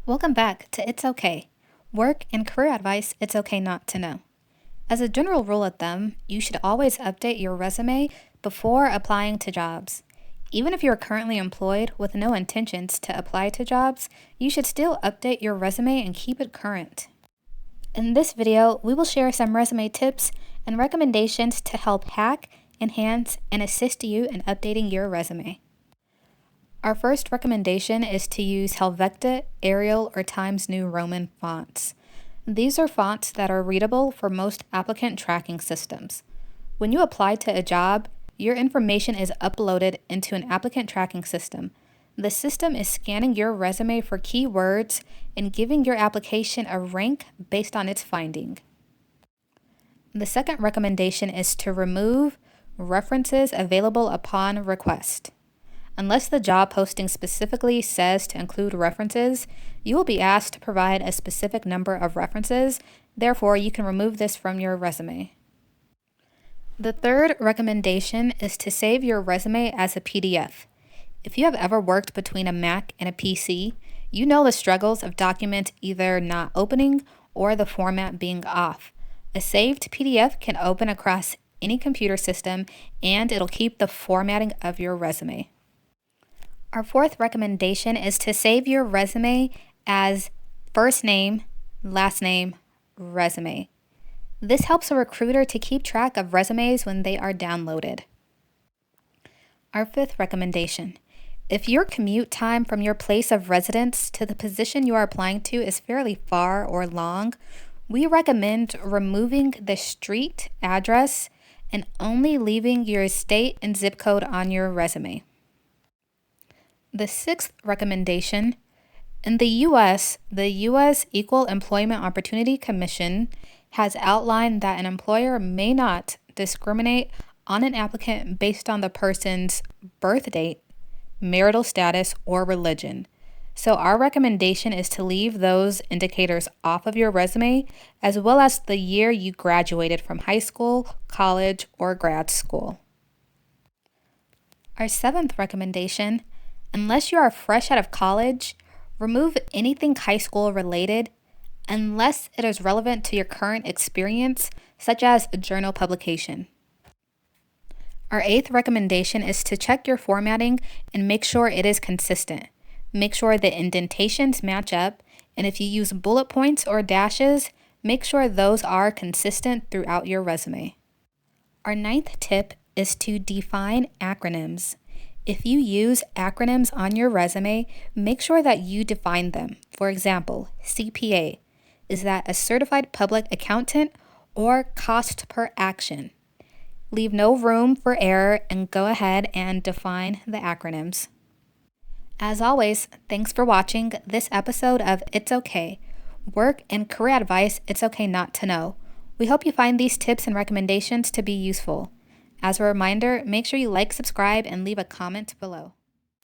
Welcome back to It's Okay. Work and career advice it's okay not to know. As a general rule of thumb, you should always update your resume before applying to jobs. Even if you're currently employed with no intentions to apply to jobs, you should still update your resume and keep it current. In this video, we will share some resume tips and recommendations to help hack, enhance, and assist you in updating your resume. Our first recommendation is to use Helvetica, Arial, or Times New Roman fonts. These are fonts that are readable for most applicant tracking systems. When you apply to a job, your information is uploaded into an applicant tracking system. The system is scanning your resume for keywords and giving your application a rank based on its finding. The second recommendation is to remove references available upon request. Unless the job posting specifically says to include references, you will be asked to provide a specific number of references. Therefore, you can remove this from your resume. The third recommendation is to save your resume as a PDF. If you have ever worked between a Mac and a PC, you know the struggles of documents either not opening or the format being off. A saved PDF can open across any computer system and it'll keep the formatting of your resume. Our fourth recommendation is to save your resume as first name, last name, resume. This helps a recruiter to keep track of resumes when they are downloaded. Our fifth recommendation: if your commute time from your place of residence to the position you are applying to is fairly far or long, we recommend removing the street address and only leaving your state and zip code on your resume. The sixth recommendation: in the U.S., the U.S. Equal Employment Opportunity Commission has outlined that an employer may not discriminate on an applicant based on the person's birth date, marital status, or religion. So our recommendation is to leave those indicators off of your resume, as well as the year you graduated from high school, college, or grad school. Our seventh recommendation: unless you are fresh out of college, remove anything high school related unless it is relevant to your current experience, such as a journal publication. Our eighth recommendation is to check your formatting and make sure it is consistent. Make sure the indentations match up, and if you use bullet points or dashes, make sure those are consistent throughout your resume. Our ninth tip is to define acronyms. If you use acronyms on your resume, make sure that you define them. For example, CPA. Is that a certified public accountant or cost per action? Leave no room for error and go ahead and define the acronyms. As always, thanks for watching this episode of It's Okay. Work and career advice it's okay not to know. We hope you find these tips and recommendations to be useful. As a reminder, make sure you like, subscribe, and leave a comment below.